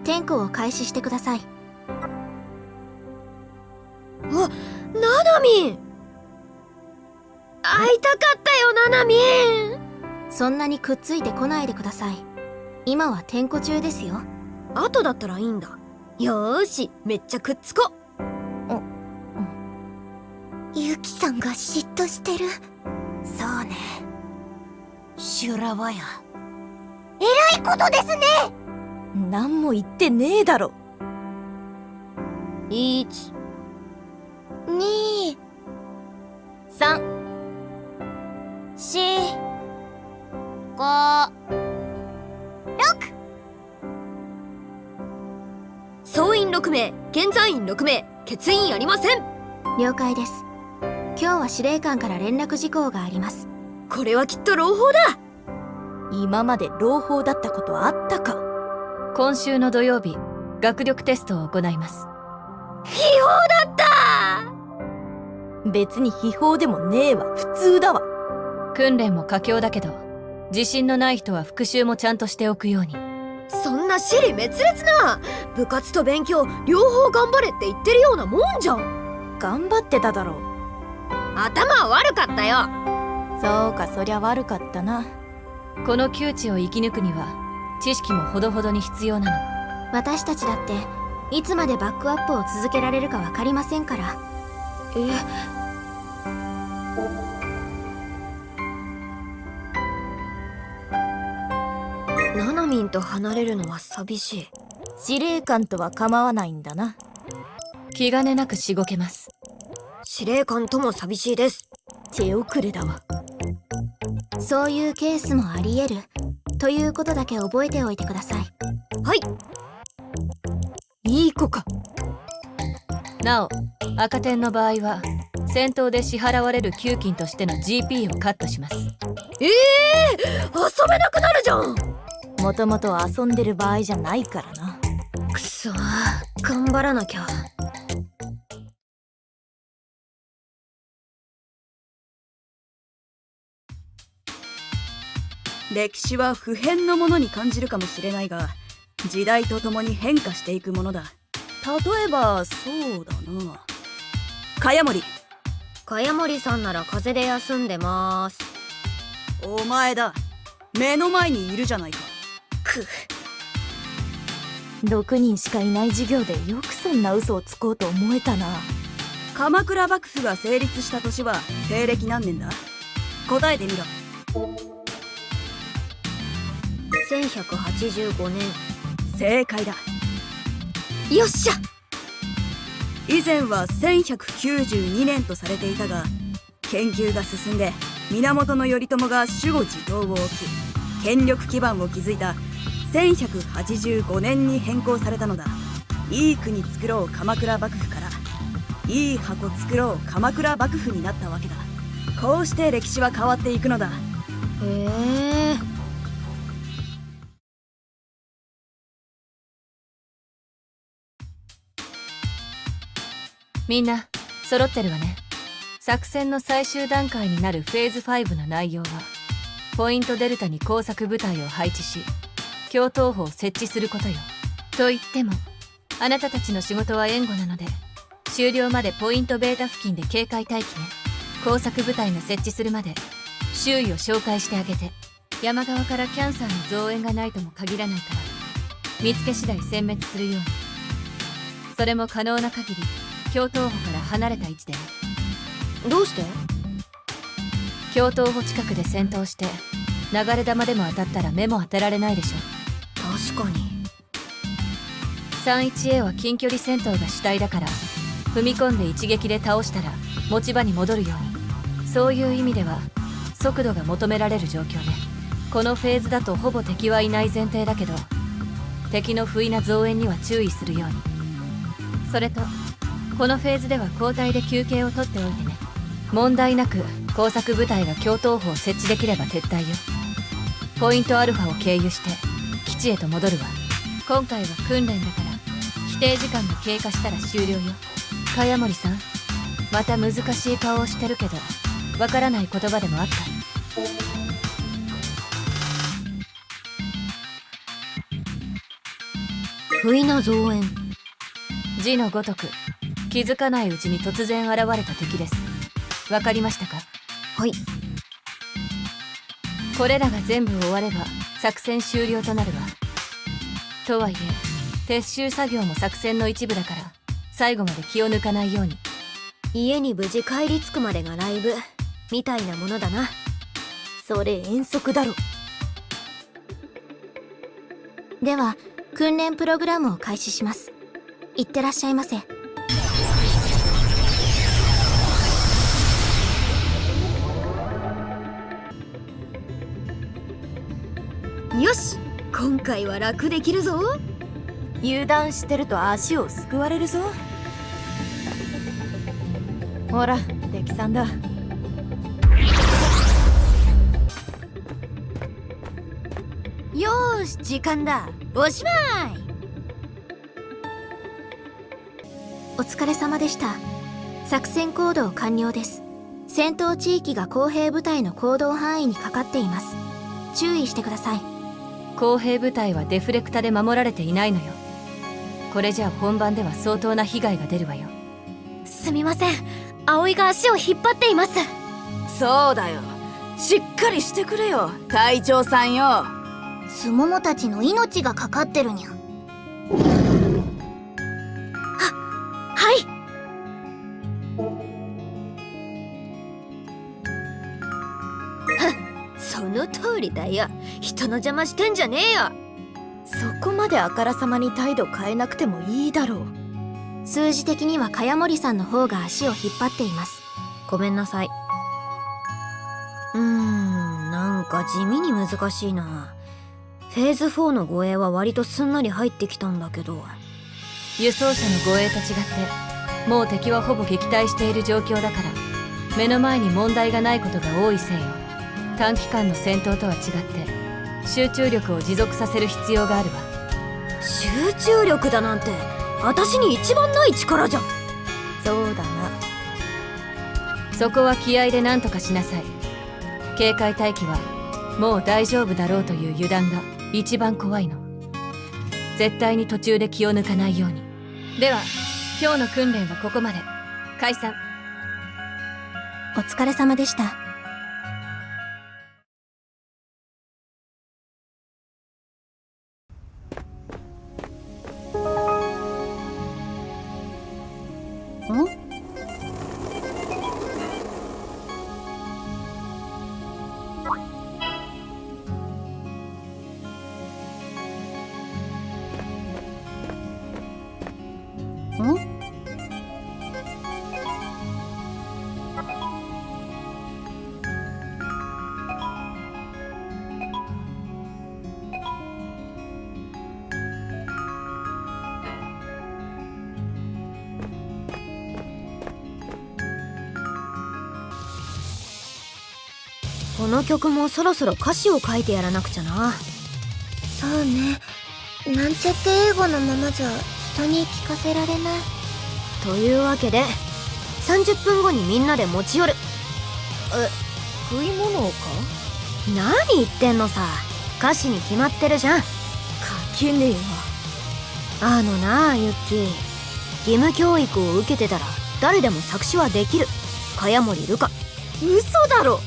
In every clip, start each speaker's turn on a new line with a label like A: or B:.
A: 点呼を開始してください。
B: あ、ナナミン、会いたかったよ、ナナミン。
A: そんなにくっついてこないでください。今は点呼中ですよ。
B: 後だったらいいんだ。よーし、めっちゃくっつこ。
C: ユキさんが嫉妬してる。
A: そうね。修羅場や。
C: えらいことですね。
D: 何も言ってねえだろ。
B: 1、
C: 2、3、4、5、6。
B: 総員6名、現在員6名、欠員ありません。
A: 了解です。今日は司令官から連絡事項があります。
B: これはきっと朗報だ。
D: 今まで朗報だったことあったか。
E: 今週の土曜日、学力テストを行います。
B: 秘宝だった。
D: 別に秘宝でもねえわ。普通だわ。
E: 訓練も佳境だけど、自信のない人は復習もちゃんとしておくように。
B: そんな私利滅裂な。部活と勉強両方頑張れって言ってるようなもんじゃん。
D: 頑張ってただろう。
B: 頭悪かったよ。
D: そうか、そりゃ悪かったな。
E: この窮地を生き抜くには知識もほどほどに必要なの。
A: 私たちだっていつまでバックアップを続けられるか分かりませんから。
B: ナナミンと離れるのは寂しい。
D: 司令官とは構わないんだな。
E: 気兼ねなくしごけます。
B: 司令官とも寂しいです。
D: 手遅れだわ。
A: そういうケースもあり得るということだけ覚えておいてください。
B: はい。
D: いい子か。
E: なお、赤点の場合は戦闘で支払われる給金としての GP をカットします。
B: 遊べなくなるじゃん。
D: もともと遊んでる場合じゃないからな。
B: くそー、頑張らなきゃ。
F: 歴史は不変のものに感じるかもしれないが、時代とともに変化していくものだ。例えばそうだな、茅森。
B: 茅森さんなら風邪で休んでます。
F: お前だ。目の前にいるじゃないか。
D: 6人しかいない授業でよくそんな嘘をつこうと思えたな。
F: 鎌倉幕府が成立した年は西暦何年だ？答えてみろ。
B: 1185年。
F: 正解だ。
B: よっしゃ。
F: 以前は1192年とされていたが、研究が進んで源頼朝が守護地頭を置き権力基盤を築いた1185年に変更されたのだ。いい国作ろう鎌倉幕府からいい箱作ろう鎌倉幕府になったわけだ。こうして歴史は変わっていくのだ。
B: へえ。
E: みんな揃ってるわね。作戦の最終段階になるフェーズ5の内容は、ポイントデルタに工作部隊を配置し共闘砲を設置することよ。と言ってもあなたたちの仕事は援護なので、終了までポイントベータ付近で警戒待機ね。工作部隊が設置するまで周囲を紹介してあげて。山側からキャンサーの増援がないとも限らないから、見つけ次第殲滅するように。それも可能な限り共闘砲から離れた位置でね。
B: どうして？
E: 共闘砲近くで戦闘して流れ弾でも当たったら目も当てられないでしょ。
B: 確かに。
E: 31A は近距離戦闘が主体だから、踏み込んで一撃で倒したら持ち場に戻るように。そういう意味では速度が求められる状況ね。このフェーズだとほぼ敵はいない前提だけど、敵の不意な増援には注意するように。それとこのフェーズでは交代で休憩を取っておいてね。問題なく工作部隊が共闘砲を設置できれば撤退よ。ポイントアルファを経由して基地へと戻るわ。今回は訓練だから規定時間が経過したら終了よ。茅森さん、また難しい顔をしてるけど、わからない言葉でもあった？
B: 不意な増援。
E: 字のごとく気づかないうちに突然現れた敵です。わかりましたか？
B: はい。
E: これらが全部終われば作戦終了となるわ。とはいえ撤収作業も作戦の一部だから最後まで気を抜かないように。
B: 家に無事帰り着くまでがライブみたいなものだな。
D: それ遠足だろ。
A: では訓練プログラムを開始します。いってらっしゃいませ。
B: よし、今回は楽できるぞ。
D: 油断してると足をすくわれるぞ。ほら敵さんだ。
B: よーし、時間だ。おしまい。
A: お疲れ様でした。作戦行動完了です。戦闘地域が公兵部隊の行動範囲にかかっています。注意してください。
E: 公兵部隊はデフレクタで守られていないのよ。これじゃあ本番では相当な被害が出るわよ。
B: すみません、葵が足を引っ張っています。
D: そうだよ、しっかりしてくれよ隊長さんよ。
C: スモモたちの命がかかってるにゃ。
B: はい。その通りだよ。人の邪魔してんじゃねえよ。
D: そこまであからさまに態度変えなくてもいいだろう。
A: 数字的には茅森さんの方が足を引っ張っています。
B: ごめんなさい。なんか地味に難しいな。フェーズ4の護衛は割とすんなり入ってきたんだけど。
E: 輸送車の護衛と違ってもう敵はほぼ撃退している状況だから目の前に問題がないことが多いせいよ。短期間の戦闘とは違って集中力を持続させる必要があるわ。
B: 集中力だなんて私に一番ない力じゃん。
D: そうだな。
E: そこは気合で何とかしなさい。警戒待機はもう大丈夫だろうという油断が一番怖いの。絶対に途中で気を抜かないように。では今日の訓練はここまで。解散。
A: お疲れ様でした。
B: この曲もそろそろ歌詞を書いてやらなくちゃな。
C: そうね。なんちゃって英語のままじゃ人に聞かせられない。
B: というわけで30分後にみんなで持ち寄る。
D: 食い物をか？
B: 何言ってんのさ。歌詞に決まってるじゃん。
D: 書けねえわ。
B: なあユッキー、義務教育を受けてたら誰でも作詞はできる。茅森瑠香。
D: 嘘だろ。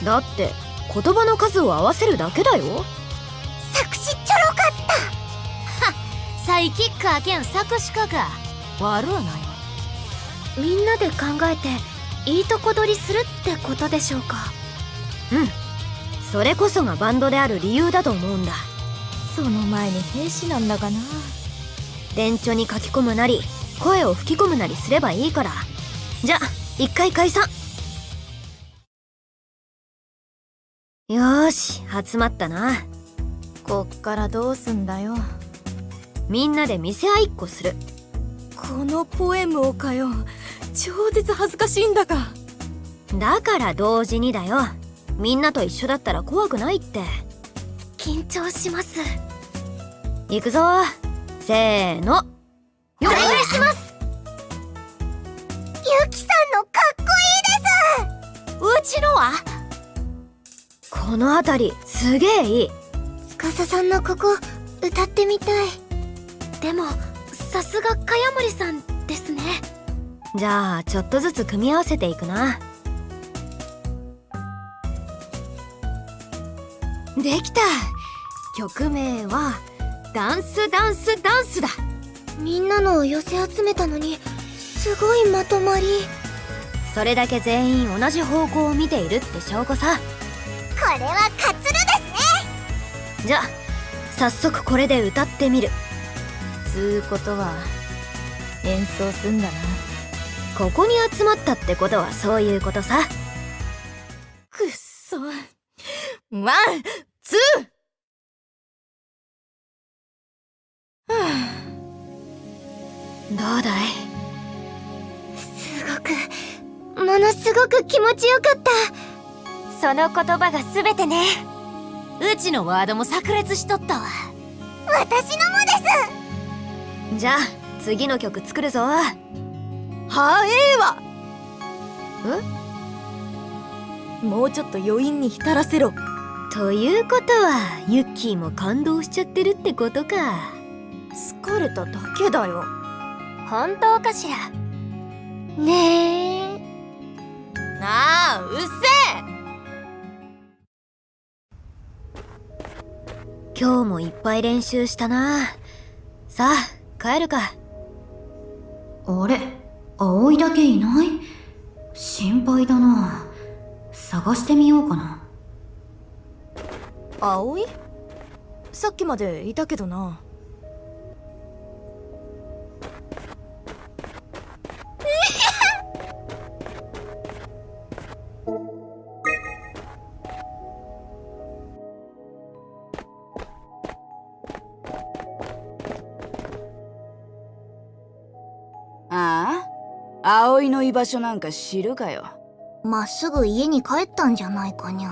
B: だって言葉の数を合わせるだけだよ。
C: 作詞ちょろかった。はっ、サイキッカー兼作詞家か。
D: 悪はないわ。
C: みんなで考えていいとこ取りするってことでしょうか。
B: それこそがバンドである理由だと思うんだ。
D: その前に兵士なんだがな。
B: 電柱に書き込むなり声を吹き込むなりすればいいから。じゃ一回解散。よーし、集まったな。
D: こっからどうすんだよ。
B: みんなで見せ合いっこする。
D: このポエムをかよ。超絶恥ずかしいんだが。
B: だから同時にだよ。みんなと一緒だったら怖くないって。
C: 緊張します。
B: 行くぞ。せーの。
C: お願いします。ゆきさんのかっこいいです。うちのは
B: この辺りすげえいい。
C: 司さんのここ歌ってみたい。
A: でもさすが茅森さんですね。
B: じゃあちょっとずつ組み合わせていくな。できた。曲名はダンスダンスダンスだ。
C: みんなのを寄せ集めたのにすごいまとまり。
B: それだけ全員同じ方向を見ているって証拠さ。
C: これはカツルですね。
B: じゃあ早速これで歌ってみる。
D: つうことは演奏すんだな。
B: ここに集まったってことはそういうことさ。
D: くっそ。ワンツー。
B: どうだい？
C: ものすごく気持ちよかった。
A: その言葉が全てね。うちのワードも炸裂しとったわ。
C: 私のもです。
B: じゃあ次の曲作るぞ。
F: はえわ。
D: もうちょっと余韻に浸らせろ。
B: ということはユッキーも感動しちゃってるってことか。
D: 疲れただけだよ。
A: 本当かしら。
C: ねえ。
A: なあ、うっせえ。
B: 今日もいっぱい練習したな。さあ帰るか。
G: あれ、葵だけいない？心配だな。探してみようかな。
D: 葵？さっきまでいたけどな。
F: ああ、葵の居場所なんか知るかよ。
C: まっすぐ家に帰ったんじゃないかにゃ。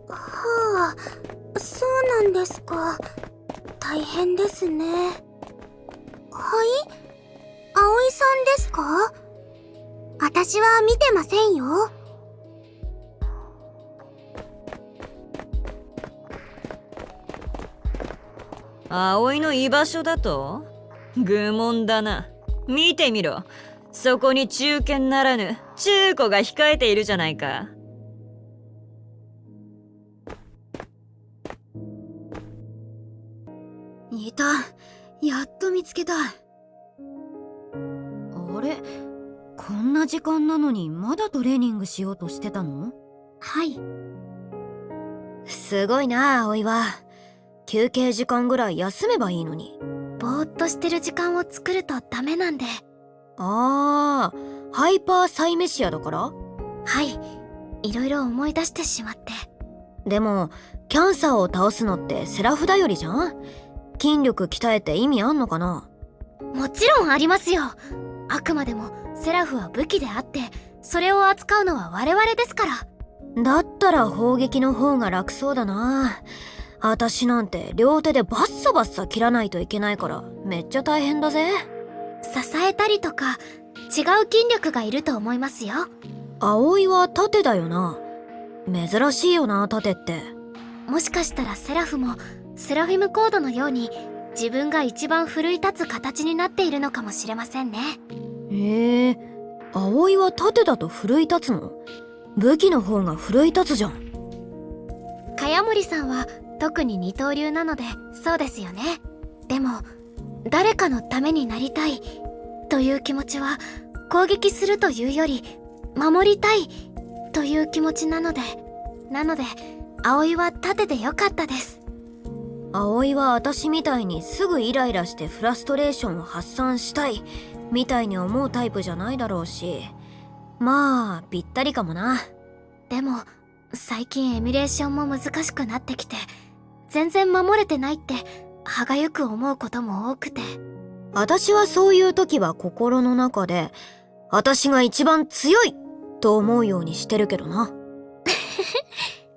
C: はあ、そうなんですか。大変ですね。はい？葵さんですか？私は見てませんよ。
E: 葵の居場所だと？愚問だな。見てみろ。そこに中堅ならぬ中古が控えているじゃないか。
B: いた。やっと見つけた。あれ、こんな時間なのにまだトレーニングしようとしてたの？
C: はい。
B: すごいな葵は。休憩時間ぐらい休めばいいのに。
C: ぼーっとしてる時間を作るとダメなんで。
B: あー、ハイパーサイメシアだから？
C: はい。いろいろ思い出してしまって。
B: でもキャンサーを倒すのってセラフ頼りじゃん？筋力鍛えて意味あんのかな？
C: もちろんありますよ。あくまでもセラフは武器であって、それを扱うのは我々ですから。
B: だったら砲撃の方が楽そうだな。私なんて両手でバッサバッサ切らないといけないからめっちゃ大変だぜ。
C: 支えたりとか違う筋力がいると思いますよ。
B: 葵は盾だよな。珍しいよな、盾って。
C: もしかしたらセラフもセラフィムコードのように自分が一番奮い立つ形になっているのかもしれませんね。
B: へえ、葵は盾だと奮い立つの？武器の方が奮い立つじゃん。
C: 茅森さんは特に二刀流なのでそうですよね。でも誰かのためになりたいという気持ちは攻撃するというより守りたいという気持ちなので葵は盾でよかったです。
B: 葵は私みたいにすぐイライラしてフラストレーションを発散したいみたいに思うタイプじゃないだろうし、まあぴったりかもな。
C: でも最近エミュレーションも難しくなってきて全然守れてないって歯がゆく思うことも多くて。
B: 私はそういう時は心の中で私が一番強いと思うようにしてるけどな。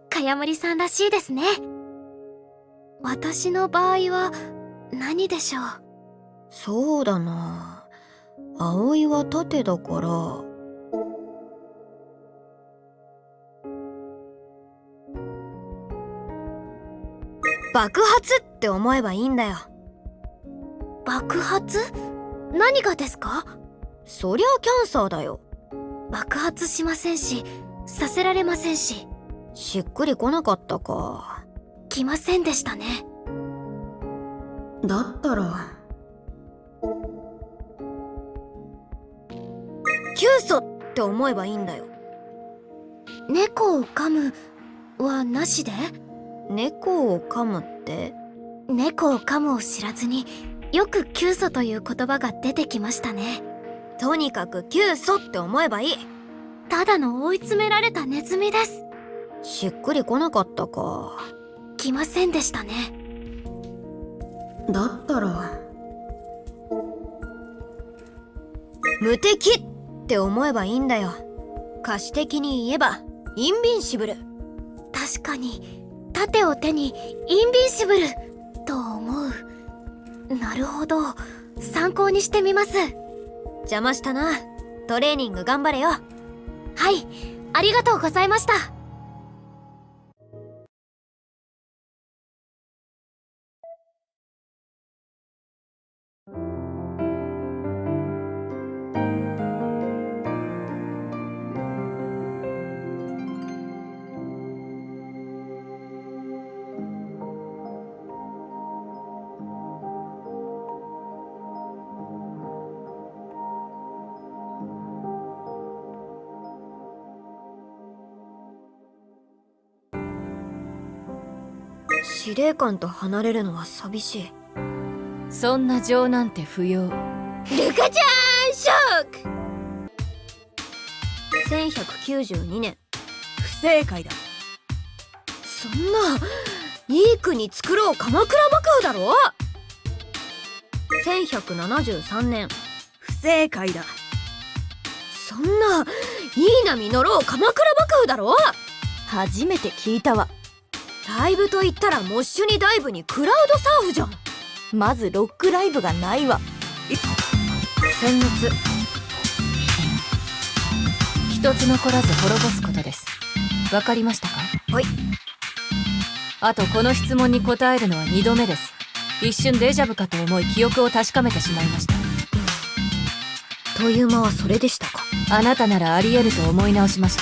C: 茅森さんらしいですね。私の場合は何でしょう。
B: そうだな、葵は盾だから爆発って思えばいいんだよ。
C: 爆発？何がですか？
B: そりゃキャンサーだよ。
C: 爆発しませんし、させられませんし。
B: しっくりこなかったか。
C: 来ませんでしたね。
G: だったら
B: 急素って思えばいいんだよ。
C: 猫を噛むはなしで？
B: 猫を噛むって？
C: 猫を噛むを知らずによく急素という言葉が出てきましたね。
B: とにかく急素って思えばいい。
C: ただの追い詰められたネズミです。
B: しっくりこなかったか。
C: 来ませんでしたね。
G: だったら
B: 無敵って思えばいいんだよ。歌詞的に言えばインビンシブル。
C: 確かに盾を手にインビンシブルと思う。なるほど、参考にしてみます。
B: 邪魔したな。トレーニング頑張れよ。
C: はい、ありがとうございました。
B: 司令官と離れるのは寂しい。
E: そんな情なんて不要。
B: ルカちゃんショック。1192年。
F: 不正解だ。
B: そんないい国作ろう鎌倉幕府だろ。1173年。
F: 不正解だ。
B: そんないい波乗ろう鎌倉幕府だろ。
D: 初めて聞いたわ。
B: ライブと言ったらモッシュにダイブにクラウドサーフじゃん。
D: まずロックライブがないわ。
E: 殲滅。一つ残らず滅ぼすことです。わかりましたか？
B: はい。
E: あとこの質問に答えるのは2度目です。一瞬デジャブかと思い記憶を確かめてしまいました。
B: という間はそれでしたか。
E: あなたならあり得ると思い直しまし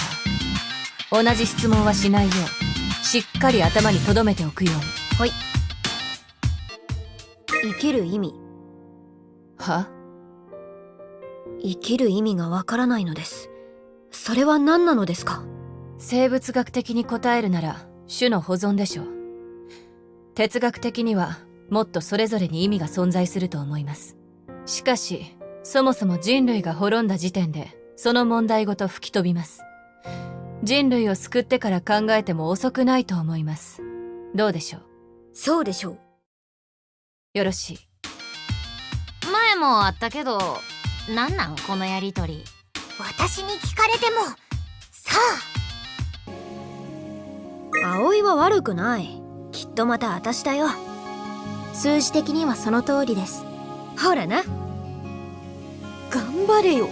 E: た。同じ質問はしないようしっかり頭に留めておくように。
B: はい。生きる意味。
E: は？
B: 生きる意味がわからないのです。それは何なのですか？
E: 生物学的に答えるなら種の保存でしょう。哲学的にはもっとそれぞれに意味が存在すると思います。しかしそもそも人類が滅んだ時点でその問題ごと吹き飛びます。人類を救ってから考えても遅くないと思います。どうでしょう？
B: そうでしょう。
E: よろしい。
H: 前もあったけど、なんなんこのやりとり。
C: 私に聞かれてもさあ。
B: 葵は悪くない。きっとまた私だよ。
A: 数字的にはその通りです。
B: ほらな。
D: 頑張れよ。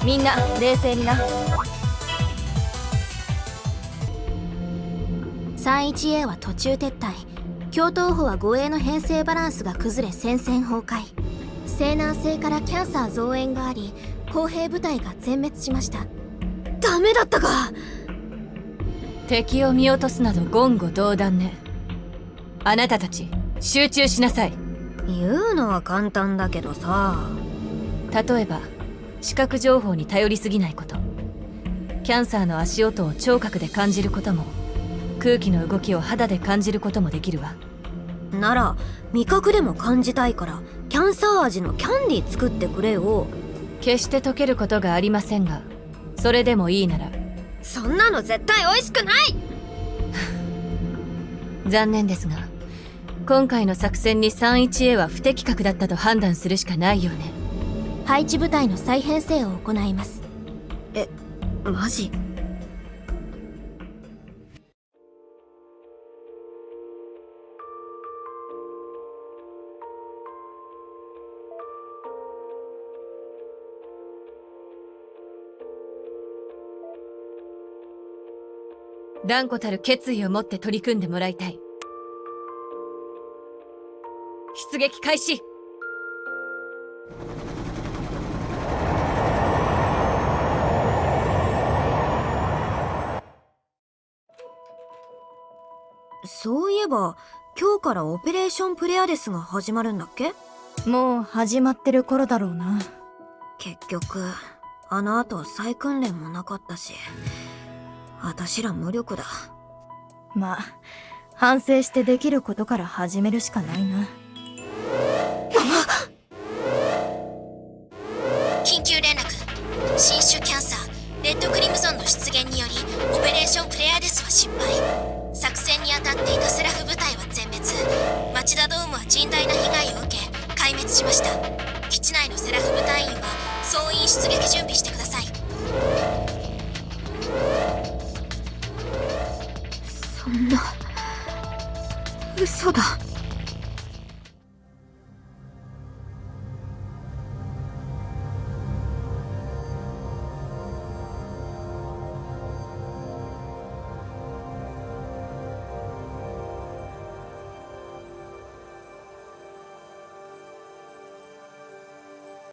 E: みんな冷静にな。
A: 31A は途中撤退。京都府は護衛の編成バランスが崩れ戦線崩壊。西南西からキャンサー増援があり公兵部隊が全滅しました。
B: ダメだったか。
E: 敵を見落とすなど言語道断ね。あなたたち集中しなさい。
B: 言うのは簡単だけどさ。
E: 例えば視覚情報に頼りすぎないこと。キャンサーの足音を聴覚で感じることも空気の動きを肌で感じることもできるわ。
B: なら味覚でも感じたいからキャンサー味のキャンディー作ってくれよ。
E: 決して溶けることがありませんが、それでもいいなら。
B: そんなの絶対美味しくない。
E: 残念ですが今回の作戦に 31A は不適格だったと判断するしかないよね。
A: 配置部隊の再編成を行います。
B: マジ？
E: 断固たる決意を持って取り組んでもらいたい。出撃開始。
B: そういえば今日からオペレーションプレアデスが始まるんだっけ？
D: もう始まってる頃だろうな。
B: 結局あの後再訓練もなかったし、私ら無力だ。
D: まあ反省してできることから始めるしかないな。
A: 緊急連絡。新種キャンサーレッドクリムゾンの出現によりオペレーションプレアデスは失敗。作戦に当たっていたセラフ部隊は全滅。町田ドームは甚大な被害を受け壊滅しました。基地内のセラフ部隊員は総員出撃準備してください。
B: そんな嘘だ。